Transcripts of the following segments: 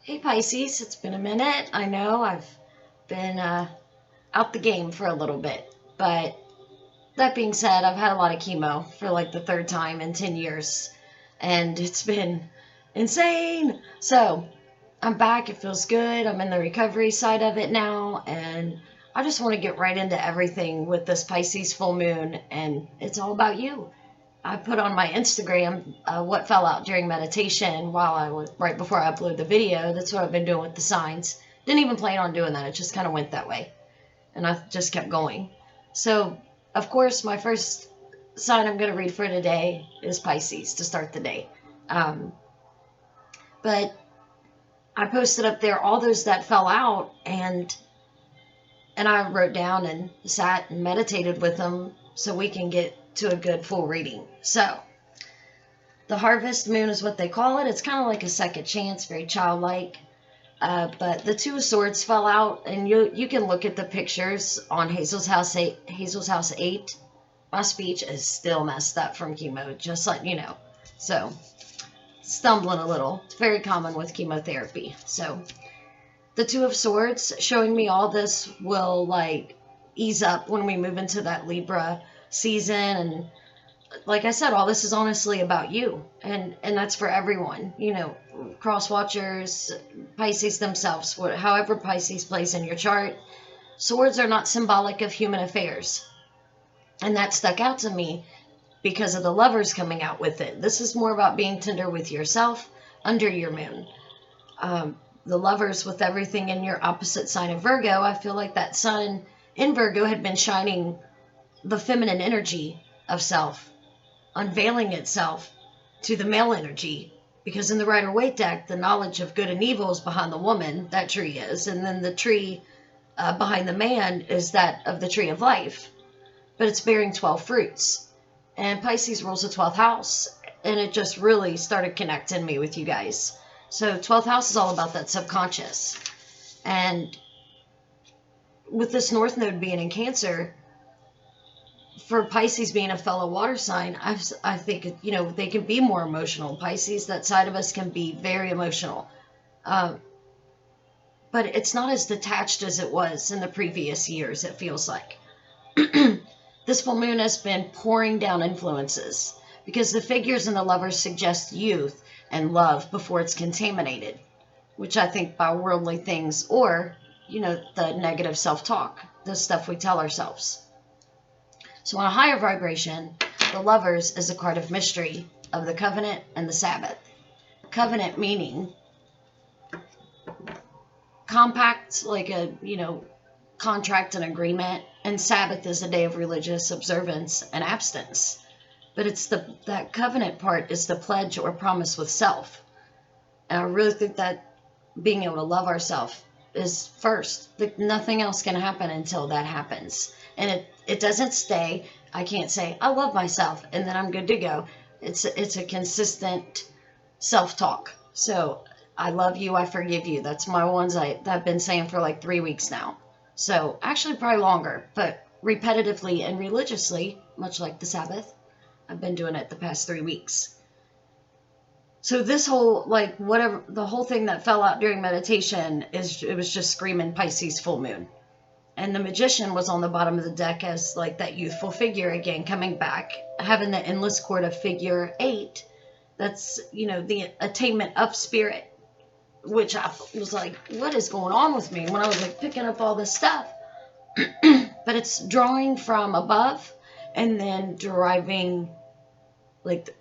Hey Pisces, it's been a minute. I know I've been out the game for a little bit, but that being said, I've had a lot of chemo for like the third time in 10 years, and it's been insane. So I'm back. It feels good. I'm in the recovery side of it now, and I just want to get right into everything with this Pisces full moon, and it's all about you. I put on my Instagram what fell out during meditation while I was right before I upload the video. That's what I've been doing with the signs. Didn't even plan on doing that. It just kind of went that way, and I just kept going. So, of course, my first sign I'm going to read for today is Pisces to start the day. Um, but I posted up there all those that fell out, and I wrote down and sat and meditated with them so we can get to a good full reading. So, the harvest moon is what they call it. It's kind of like a second chance, very childlike. But the Two of Swords fell out, and you can look at the pictures on Hazel's House 8. Hazel's House 8. My speech is still messed up from chemo, just like you know. So, stumbling a little. It's very common with chemotherapy. So, the Two of Swords showing me all this will like ease up when we move into that Libra season. And like I said, all this is honestly about you, and that's for everyone. You know, cross watchers, Pisces themselves, however Pisces plays in your chart. Swords are not symbolic of human affairs, and that stuck out to me because of the Lovers coming out with it. This is more about being tender with yourself under your moon. The Lovers, with everything in your opposite sign of Virgo, I feel like that sun in Virgo had been shining the feminine energy of self, unveiling itself to the male energy, because in the Rider-Waite deck, the knowledge of good and evil is behind the woman, that tree is, and then the tree behind the man is that of the tree of life, but it's bearing 12 fruits, and Pisces rules the 12th house, and it just really started connecting me with you guys. So 12th house is all about that subconscious, and with this North Node being in Cancer, for Pisces being a fellow water sign, I think, you know, they can be more emotional. Pisces, that side of us can be very emotional. But it's not as detached as it was in the previous years, it feels like. This full moon has been pouring down influences because the figures in the Lovers suggest youth and love before it's contaminated, which I think by worldly things or, you know, the negative self-talk, the stuff we tell ourselves. So on a higher vibration, the Lovers is a card of mystery, of the covenant and the Sabbath. Covenant meaning compact, like a, you know, contract and agreement, and Sabbath is a day of religious observance and abstinence. But it's that covenant part is the pledge or promise with self. And I really think that being able to love ourselves is first. Nothing else can happen until that happens. And it doesn't stay. I can't say, I love myself, and then I'm good to go. It's a consistent self-talk. So, I love you, I forgive you. That's my ones I've been saying for like 3 weeks now. So, actually probably longer, but repetitively and religiously, much like the Sabbath, I've been doing it the past 3 weeks. So this whole, like, whatever, the whole thing that fell out during meditation it was just screaming Pisces full moon. And the Magician was on the bottom of the deck as like that youthful figure again coming back, having the endless cord of figure 8. That's, you know, the attainment of spirit, which I was like, what is going on with me when I was like picking up all this stuff? But it's drawing from above and then deriving, like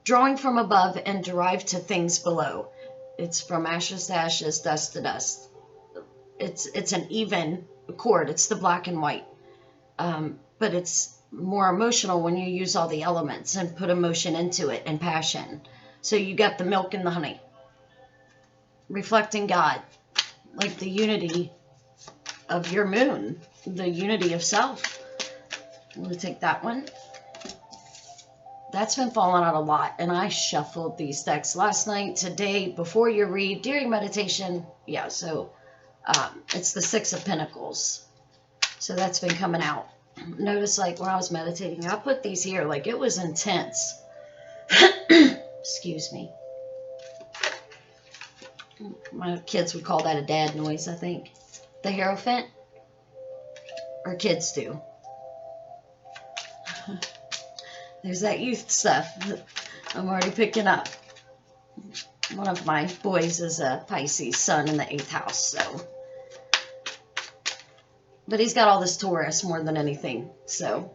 drawing from above and derived to things below. It's from ashes to ashes, dust to dust. It's an even chord. It's the black and white. But it's more emotional when you use all the elements and put emotion into it and passion. So you got the milk and the honey. Reflecting God, like the unity of your moon, the unity of self. I'm going to take that one. That's been falling out a lot, and I shuffled these decks last night, today, before your read, during meditation. Yeah, so it's the Six of Pentacles. So that's been coming out. Notice, like, when I was meditating, I put these here, like, it was intense. Excuse me. My kids would call that a dad noise, I think. The Hierophant. Or kids do. There's that youth stuff I'm already picking up. One of my boys is a Pisces sun in the 8th house, so. But he's got all this Taurus more than anything, so.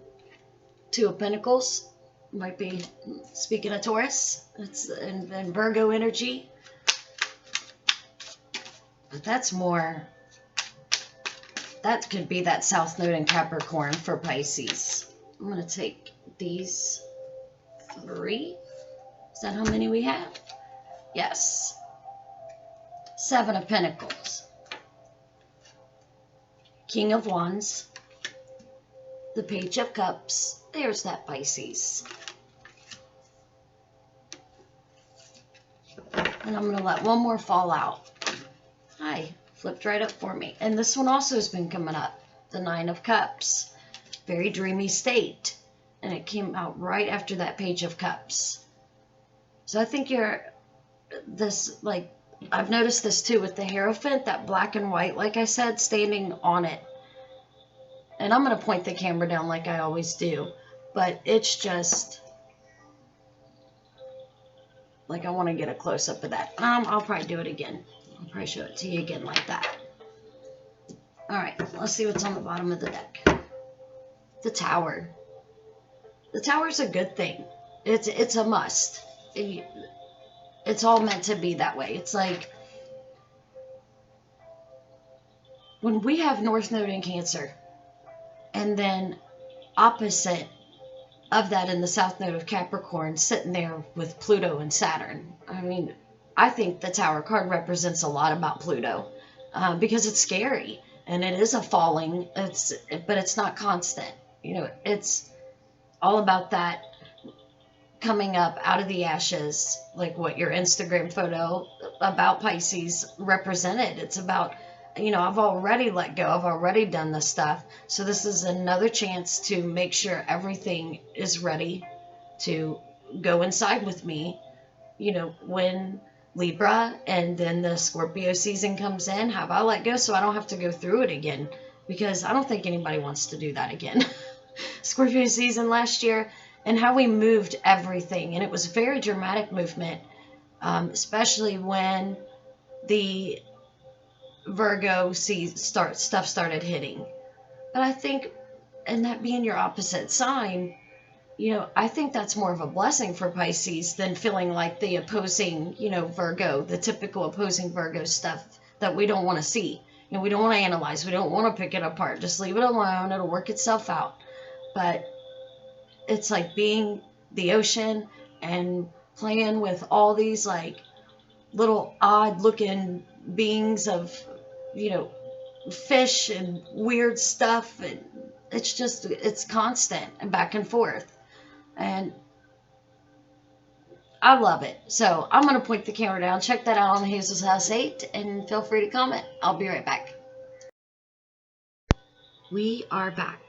2 of Pentacles might be, speaking of Taurus, it's in Virgo energy. But that's more, that could be that South Node in Capricorn for Pisces. I'm going to take these 3. Is that how many we have? Yes. 7 of Pentacles. King of Wands. The Page of Cups. There's that Pisces. And I'm going to let one more fall out. Hi. Flipped right up for me. And this one also has been coming up. The 9 of Cups. Very dreamy state. And it came out right after that Page of Cups. So I think you're this, like, I've noticed this too with the Hierophant, that black and white, like I said, standing on it. And I'm going to point the camera down like I always do. But it's just, like, I want to get a close-up of that. I'll probably do it again. I'll probably show it to you again like that. Alright, let's see what's on the bottom of the deck. The Tower. The Tower's a good thing. It's a must. It's all meant to be that way. It's like, when we have North Node in Cancer, and then opposite of that in the South Node of Capricorn, sitting there with Pluto and Saturn. I mean, I think the Tower card represents a lot about Pluto, because it's scary, and it is a falling, but it's not constant. You know, it's all about that coming up out of the ashes, like what your Instagram photo about Pisces represented. It's about, you know, I've already let go. I've already done this stuff. So this is another chance to make sure everything is ready to go inside with me. You know, when Libra and then the Scorpio season comes in, have I let go so I don't have to go through it again? Because I don't think anybody wants to do that again. Scorpio season last year, and how we moved everything. And it was very dramatic movement, especially when the Virgo stuff started hitting. But I think, and that being your opposite sign, you know, I think that's more of a blessing for Pisces than feeling like the opposing, you know, Virgo, the typical opposing Virgo stuff that we don't want to see. You know, we don't want to analyze. We don't want to pick it apart. Just leave it alone. It'll work itself out. But it's like being the ocean and playing with all these like little odd looking beings of, you know, fish and weird stuff. And it's just, it's constant and back and forth. And I love it. So I'm going to point the camera down. Check that out on Hazel's House 8 and feel free to comment. I'll be right back. We are back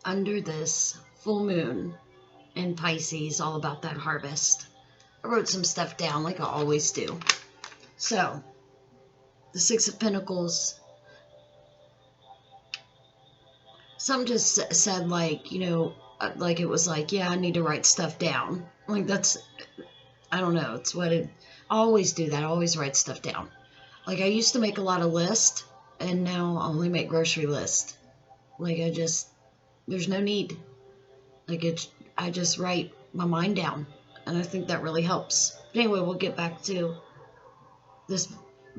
under this full moon in Pisces, all about that harvest. I wrote some stuff down like I always do. So, the 6 of Pentacles. Some just said like, you know, like it was like, yeah, I need to write stuff down. Like that's, I don't know, it's what it, I always do that. I always write stuff down. Like I used to make a lot of lists, and now I only make grocery lists. Like I just, there's no need. Like I just write my mind down, and I think that really helps. But anyway, we'll get back to this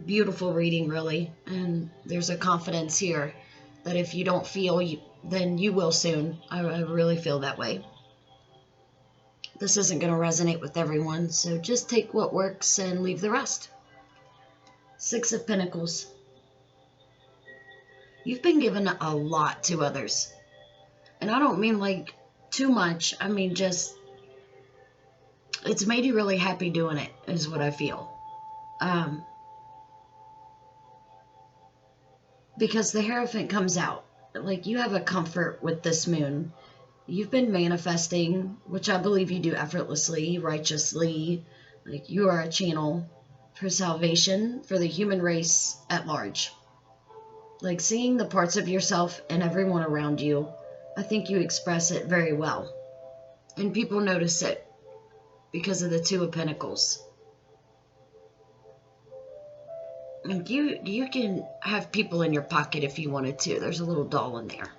beautiful reading, really. And there's a confidence here that if you don't feel, then you will soon. I really feel that way. This isn't going to resonate with everyone, so just take what works and leave the rest. 6 of Pentacles. You've been given a lot to others. And I don't mean like too much. I mean just, it's made you really happy doing it, is what I feel. Because the Hierophant comes out. Like you have a comfort with this moon. You've been manifesting, which I believe you do effortlessly, righteously. Like you are a channel for salvation for the human race at large. Like seeing the parts of yourself and everyone around you, I think you express it very well. And people notice it because of the Two of Pentacles. And you can have people in your pocket if you wanted to. There's a little doll in there.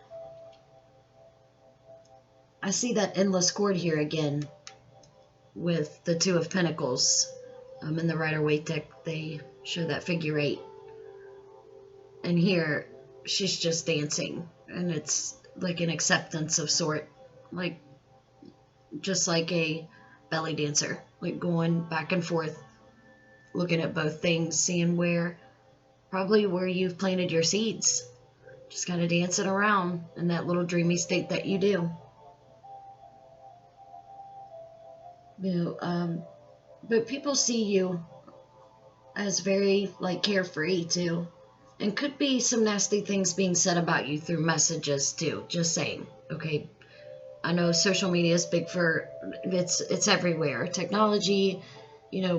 I see that endless cord here again with the Two of Pentacles. In the Rider-Waite deck, they show that figure 8. And here, she's just dancing. And it's like an acceptance of sort. Like, just like a belly dancer. Like going back and forth, looking at both things, seeing probably where you've planted your seeds. Just kind of dancing around in that little dreamy state that you do. But people see you as very like carefree too, and could be some nasty things being said about you through messages too. Just saying, okay. I know social media is big for it's everywhere. Technology,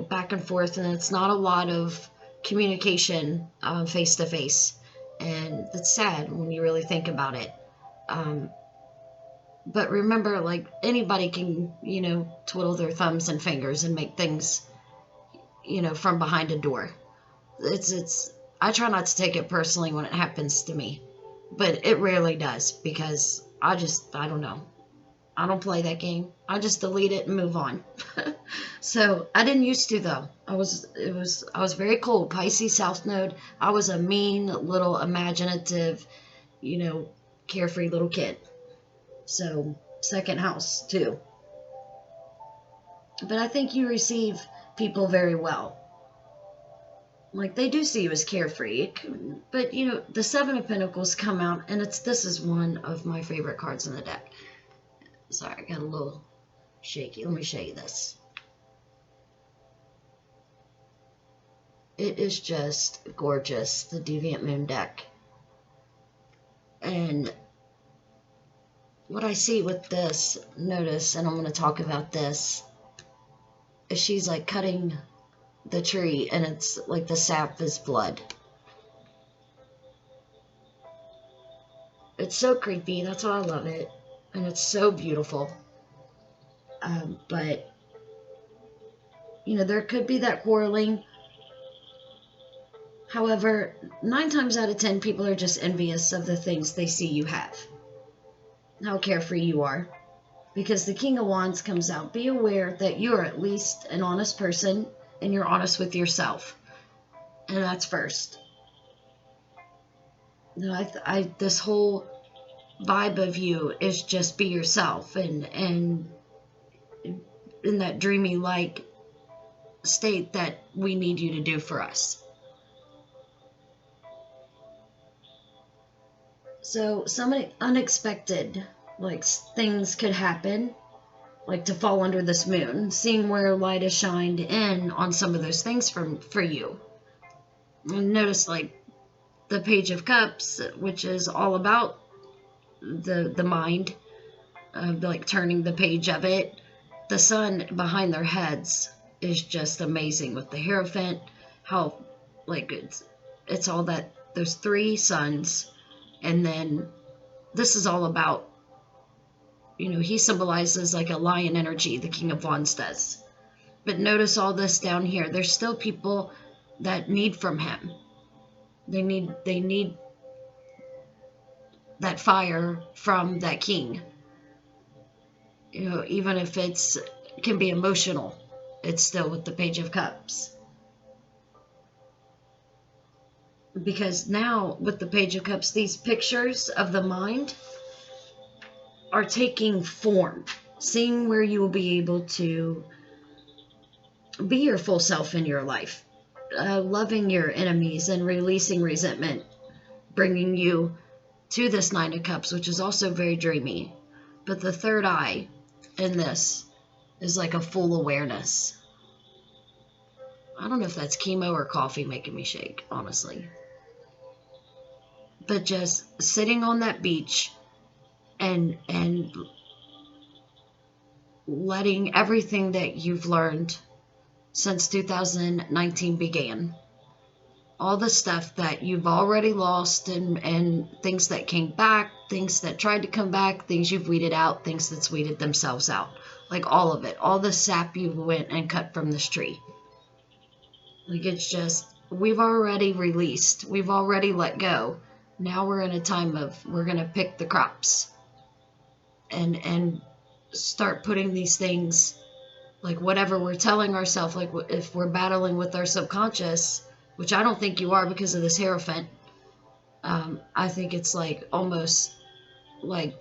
back and forth, and it's not a lot of communication face to face, and it's sad when you really think about it. But remember, like, anybody can, twiddle their thumbs and fingers and make things, from behind a door. I try not to take it personally when it happens to me, but it rarely does because I don't know. I don't play that game. I just delete it and move on. So I didn't used to though. I was very cold. Pisces South Node. I was a mean little imaginative, carefree little kid. So, second house, too. But I think you receive people very well. Like, they do see you as carefree. But, the Seven of Pentacles come out, and this is one of my favorite cards in the deck. Sorry, I got a little shaky. Let me show you this. It is just gorgeous, the Deviant Moon deck. And what I see with this, notice, and I'm going to talk about this, is she's like cutting the tree and it's like the sap is blood. It's so creepy. That's why I love it. And it's so beautiful. But, there could be that quarreling. However, 9 times out of 10, people are just envious of the things they see you have. How carefree you are, because the King of Wands comes out. Be aware that you're at least an honest person and you're honest with yourself, and that's first. This whole vibe of you is just be yourself and in that dreamy like state that we need you to do for us. So some unexpected things could happen, like to fall under this moon, seeing where light is shined in on some of those things for you. And notice the Page of Cups, which is all about the mind, turning the page of it. The sun behind their heads is just amazing with the Hierophant, how it's all that, those 3 suns. And then this is all about, he symbolizes like a lion energy, the King of Wands does. But notice all this down here. There's still people that need from him. They need that fire from that king. Even if can be emotional, it's still with the Page of Cups. Because now, with the Page of Cups, these pictures of the mind are taking form. Seeing where you will be able to be your full self in your life. Loving your enemies and releasing resentment. Bringing you to this 9 of Cups, which is also very dreamy. But the third eye in this is like a full awareness. I don't know if that's chemo or coffee making me shake, honestly. But just sitting on that beach and letting everything that you've learned since 2019 began. All the stuff that you've already lost, and things that came back, things that tried to come back, things you've weeded out, things that's weeded themselves out. Like all of it, all the sap you went and cut from this tree. Like it's just, we've already released, we've already let go. Now we're in a time of, we're going to pick the crops and start putting these things, like whatever we're telling ourselves, like if we're battling with our subconscious, which I don't think you are because of this Hierophant. I think it's like almost like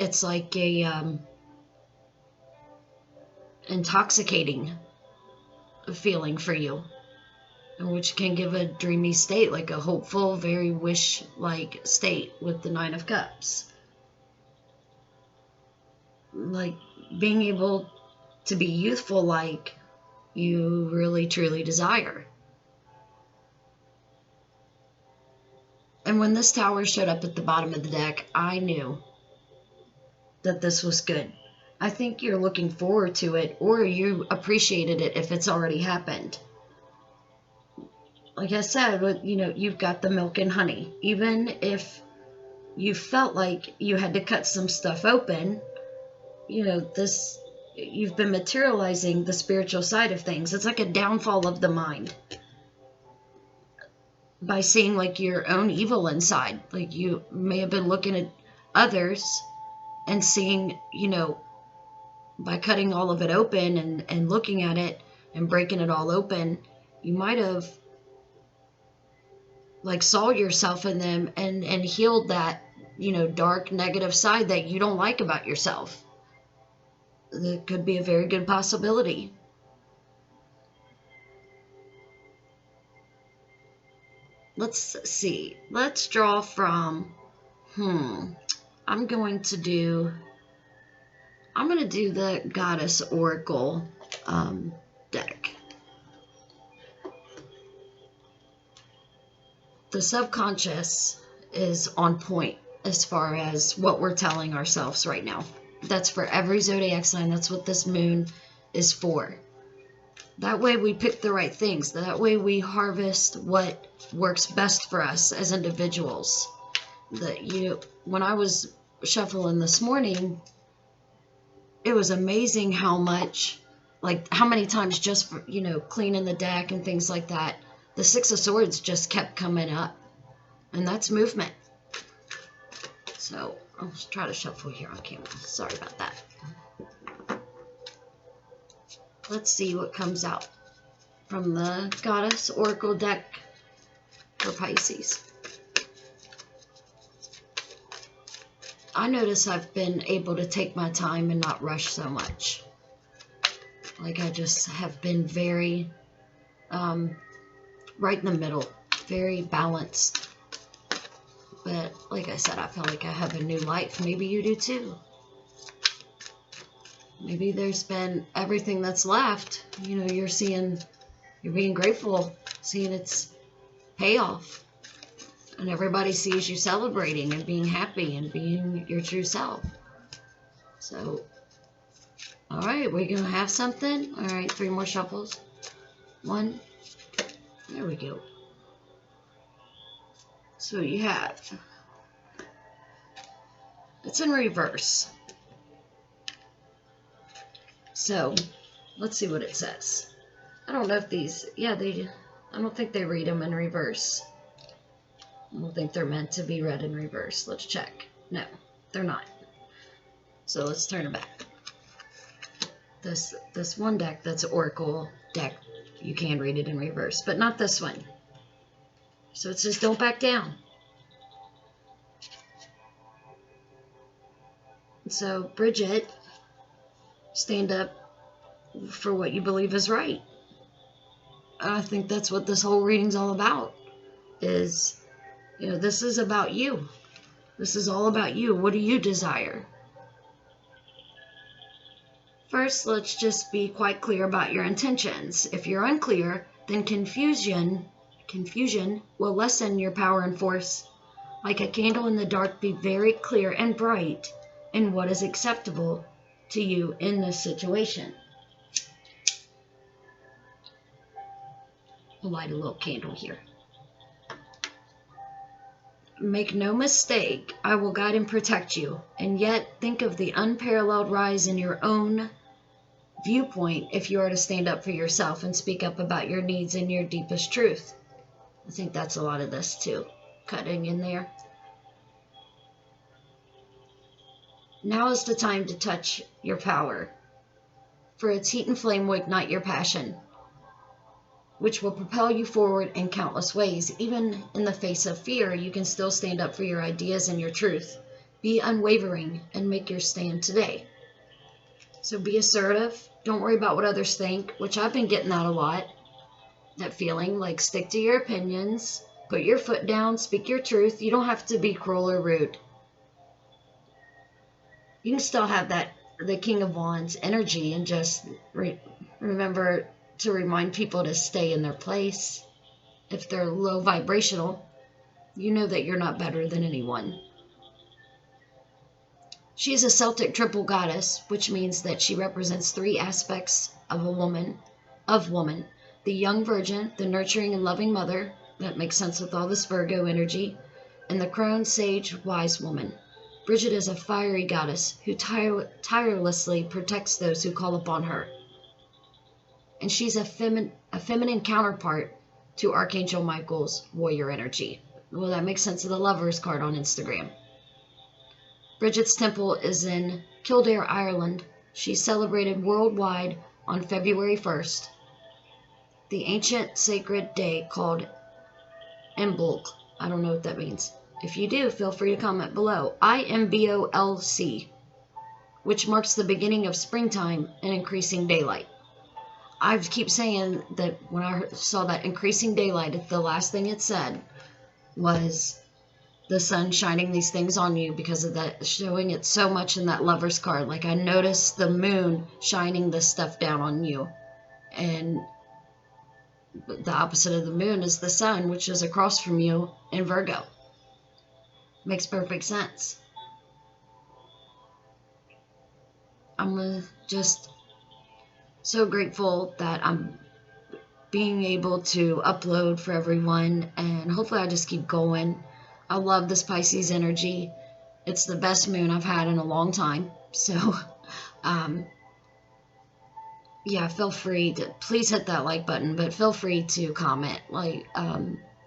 it's like a intoxicating feeling for you, which can give a dreamy state, like a hopeful, very wish-like state with the Nine of Cups. Like being able to be youthful like you really truly desire. And when this Tower showed up at the bottom of the deck, I knew that this was good. I think you're looking forward to it, or you appreciated it if it's already happened. Like I said, you've got the milk and honey. Even if you felt like you had to cut some stuff open, you've been materializing the spiritual side of things. It's like a downfall of the mind by seeing like your own evil inside. Like you may have been looking at others and seeing, by cutting all of it open and looking at it and breaking it all open, you might have like saw yourself in them and healed that, dark negative side that you don't like about yourself. That could be a very good possibility. Let's see. Let's draw from, I'm going to do the Goddess Oracle deck. The subconscious is on point as far as what we're telling ourselves right now. That's for every zodiac sign. That's what this moon is for. That way we pick the right things. That way we harvest what works best for us as individuals. When I was shuffling this morning, it was amazing how many times just for, cleaning the deck and things like that, the Six of Swords just kept coming up. And that's movement. So I'll just try to shuffle here on camera. Sorry about that. Let's see what comes out from the Goddess Oracle deck for Pisces. I notice I've been able to take my time and not rush so much. Like I just have been very right in the middle, very balanced. But like I said, I feel like I have a new life. Maybe you do too. Maybe there's been everything that's left. You're being grateful, seeing its payoff. And everybody sees you celebrating and being happy and being your true self. So, all right, we're going to have something. All right, 3 more shuffles. 1. There we go. So you have, it's in reverse. So let's see what it says. I don't know if these, I don't think they read them in reverse. I don't think they're meant to be read in reverse. Let's check. No, they're not. So let's turn it back. This one deck, that's Oracle deck, you can read it in reverse, but not this one. So it says, don't back down. So, Bridget, stand up for what you believe is right. I think that's what this whole reading's all about. Is, this is about you. This is all about you. What do you desire? First, let's just be quite clear about your intentions. If you're unclear, then confusion will lessen your power and force. Like a candle in the dark, be very clear and bright in what is acceptable to you in this situation. I'll light a little candle here. Make no mistake, I will guide and protect you, and yet think of the unparalleled rise in your own viewpoint if you are to stand up for yourself and speak up about your needs and your deepest truth. I think that's a lot of this too, cutting in there. Now is the time to touch your power, for its heat and flame will ignite your passion, which will propel you forward in countless ways. Even in the face of fear, you can still stand up for your ideas and your truth. Be unwavering and make your stand today. So be assertive. Don't worry about what others think, which I've been getting that a lot. That feeling, like, stick to your opinions, put your foot down, speak your truth. You don't have to be cruel or rude. You can still have that, the King of Wands energy, and just remember to remind people to stay in their place. If they're low vibrational, you know that you're not better than anyone. She is a Celtic triple goddess, which means that she represents three aspects of woman. The young virgin, the nurturing and loving mother, that makes sense with all this Virgo energy, and the crone, sage, wise woman. Bridget is a fiery goddess who tirelessly protects those who call upon her. And she's a feminine counterpart to Archangel Michael's warrior energy. Well, that makes sense of the Lovers card on Instagram. Bridget's temple is in Kildare, Ireland. She's celebrated worldwide on February 1st, the ancient sacred day called Imbolc. I don't know what that means. If you do, feel free to comment below. Imbolc, which marks the beginning of springtime and increasing daylight. I keep saying that when I saw that increasing daylight, the last thing it said was the sun shining these things on you, because of that, showing it so much in that Lover's card. Like, I noticed the moon shining this stuff down on you, and the opposite of the moon is the sun, which is across from you in Virgo. Makes perfect sense. I'm just so grateful that I'm being able to upload for everyone, and hopefully I just keep going. I love this Pisces energy. It's the best moon I've had in a long time. So, yeah, feel free to please hit that like button, but feel free to comment,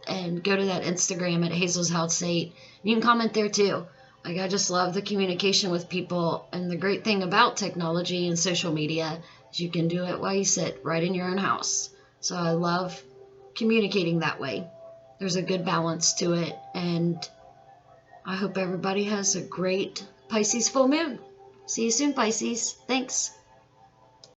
and go to that Instagram at Hazel's House 8. You can comment there too. Like, I just love the communication with people, and the great thing about technology and social media is you can do it while you sit right in your own house. So I love communicating that way. There's a good balance to it, and I hope everybody has a great Pisces full moon. See you soon, Pisces. Thanks.